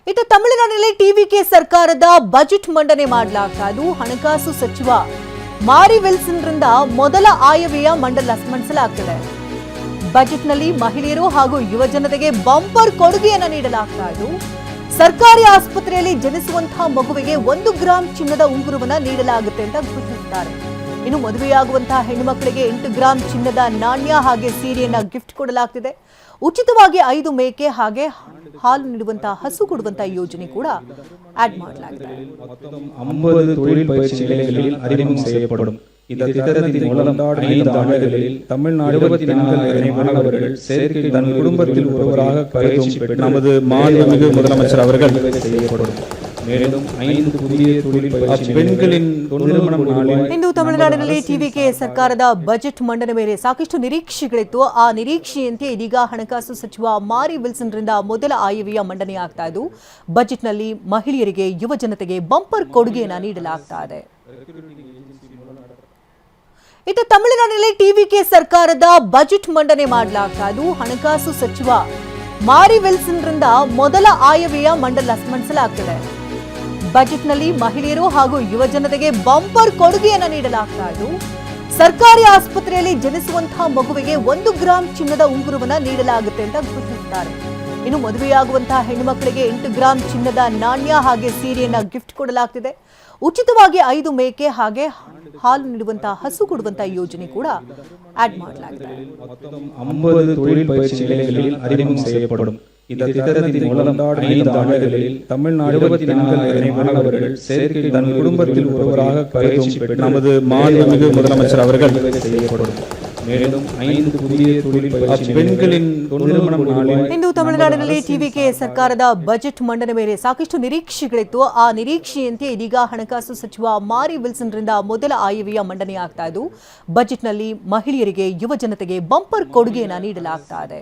ಇತ್ತ ತಮಿಳುನಾಡಿನಲ್ಲಿ ಟಿವಿಕೆ ಸರ್ಕಾರದ ಬಜೆಟ್ ಮಂಡನೆ ಮಾಡಲಾಗ್ತಾ ಇದು. ಹಣಕಾಸು ಸಚಿವ ಮಾರಿ ವಿಲ್ಸನ್ ರಿಂದ ಮೊದಲ ಆಯವ್ಯಯ ಮಂಡಿಸಲಾಗ್ತಿದೆ. ಬಜೆಟ್ನಲ್ಲಿ ಮಹಿಳೆಯರು ಹಾಗೂ ಯುವ ಜನತೆಗೆ ಬಂಪರ್ ಕೊಡುಗೆಯನ್ನು ನೀಡಲಾಗ್ತಾ ಇದು. ಸರ್ಕಾರಿ ಆಸ್ಪತ್ರೆಯಲ್ಲಿ ಜನಿಸುವಂತಹ ಮಗುವಿಗೆ 1 ಗ್ರಾಂ ಚಿನ್ನದ ಉಂಗುರವನ್ನ ನೀಡಲಾಗುತ್ತೆ ಅಂತ ಘೋಷಿಸಿದ್ದಾರೆ. ಇನ್ನು ಮದುವೆಯಾಗುವಂತಹ ಹೆಣ್ಣುಮಕ್ಕಳಿಗೆ 8 ಗ್ರಾಂ ಚಿನ್ನದ ನಾಣ್ಯ ಹಾಗೆ ಸೀರೆಯನ್ನ ಗಿಫ್ಟ್ ಕೊಡಲಾಗ್ತಿದೆ. ಉಚಿತವಾಗಿ 5 ಮೇಕೆ ಹಾಗೆ ಹಾಲು ನೀಡುವಂತಹ ಹಸು ಕೊಡುವಂತಹ ಯೋಜನೆ ಕೂಡ ಆಡ್ ಮಾಡಲಾಗಿದೆ. 50 தொழில் பயிற்சி நிலையங்களில் அறிமுகம் செய்யப்படும். இந்த திட்டத்தின் மூலம் 5 ஆண்டுகளில் தமிழ்நாடு 24 மாணவர்கள் சேர்க்கை தன் குடும்பத்தில் ஒருவராக பயிற்சி பெற்று நமது மாண்புமிகு முதலமைச்சர் அவர்கள் செய்யப்படும். மேலும் 5 புதிய தொழில் பயிற்சி பெண்களின் திருமணம் நாளில் ಇಂದು ತಮಿಳುನಾಡಿನಲ್ಲಿ ಟಿವಿಕೆ ಸರ್ಕಾರದ ಬಜೆಟ್ ಮಂಡನೆ ಮೇಲೆ ಸಾಕಷ್ಟು ನಿರೀಕ್ಷೆಗಳಿತ್ತು. ಆ ನಿರೀಕ್ಷೆಯಂತೆ ಇದೀಗ ಹಣಕಾಸು ಸಚಿವ ಮಾರಿ ವಿಲ್ಸನ್ ರಿಂದ ಮೊದಲ ಆಯವ್ಯಯ ಮಂಡನೆಯಾಗ್ತಾ ಇದ್ದು. ಬಜೆಟ್ನಲ್ಲಿ ಮಹಿಳೆಯರಿಗೆ ಯುವ ಜನತೆಗೆ ಬಂಪರ್ ಕೊಡುಗೆಯನ್ನು ನೀಡಲಾಗ್ತಾ ಇದೆ. ಇತ್ತ ತಮಿಳುನಾಡಿನಲ್ಲಿ ಟಿವಿಕೆ ಸರ್ಕಾರದ ಬಜೆಟ್ ಮಂಡನೆ ಮಾಡಲಾಗ್ತಾ ಇದ್ದು. ಹಣಕಾಸು ಸಚಿವ ಮಾರಿ ವಿಲ್ಸನ್ ರಿಂದ ಮೊದಲ ಆಯವ್ಯಯ ಮಂಡಿಸಲಾಗ್ತಿದೆ. ಬಜೆಟ್ನಲ್ಲಿ ಮಹಿಳೆಯರು ಹಾಗೂ ಯುವ ಜನತೆಗೆ ಬಂಪರ್ ಕೊಡುಗೆಯನ್ನು ನೀಡಲಾಗ್ತಾ ಇದ್ದು. ಸರ್ಕಾರಿ ಆಸ್ಪತ್ರೆಯಲ್ಲಿ ಜನಿಸುವಂತಹ ಮಗುವಿಗೆ 1 ಗ್ರಾಂ ಚಿನ್ನದ ಉಂಗುರವನ್ನ ನೀಡಲಾಗುತ್ತೆ ಅಂತ ಘೋಷಿಸಿದ್ದಾರೆ. ಇನ್ನು ಮದುವೆಯಾಗುವಂತಹ ಹೆಣ್ಣುಮಕ್ಕಳಿಗೆ 8 ಗ್ರಾಂ ಚಿನ್ನದ ನಾಣ್ಯ ಹಾಗೆ ಸೀರೆಯನ್ನ ಗಿಫ್ಟ್ ಕೊಡಲಾಗ್ತಿದೆ. ಉಚಿತವಾಗಿ 5 ಮೇಕೆ ಹಾಗೆ ಹಾಲು ನೀಡುವಂತಹ ಹಸು ಕೊಡುವಂತಹ ಯೋಜನೆ ಕೂಡ ಆಡ್ ಮಾಡಲಾಗಿದೆ. 50 தொழில் பயிற்சி நிலையங்களில் அறிமுகம் செய்யப்படும். இந்த திட்டத்தின் மூலம் 5 ஆண்டுகளில் தமிழ்நாடு 24 மாணவர்கள் சேர்க்கை தன் குடும்பத்தில் ஒருவராக பயிற்சி பெற்று நமது மாண்புமிகு முதலமைச்சர் அவர்கள் செய்யப்படும். மேலும் 5 புதிய தொழில் பயிற்சி பெண்களின் திருமணம் நாளில் ಇಂದು ತಮಿಳುನಾಡಿನಲ್ಲಿ ಟಿವಿಕೆ ಸರ್ಕಾರದ ಬಜೆಟ್ ಮಂಡನೆ ಮೇಲೆ ಸಾಕಷ್ಟು ನಿರೀಕ್ಷೆಗಳಿತ್ತು. ಆ ನಿರೀಕ್ಷೆಯಂತೆ ಇದೀಗ ಹಣಕಾಸು ಸಚಿವ ಮಾರಿ ವಿಲ್ಸನ್ ರಿಂದ ಮೊದಲ ಆಯವ್ಯಯ ಮಂಡನೆಯಾಗ್ತಾ ಇದ್ದು. ಬಜೆಟ್ನಲ್ಲಿ ಮಹಿಳೆಯರಿಗೆ ಯುವ ಜನತೆಗೆ ಬಂಪರ್ ಕೊಡುಗೆಯನ್ನು ನೀಡಲಾಗ್ತಾ ಇದೆ.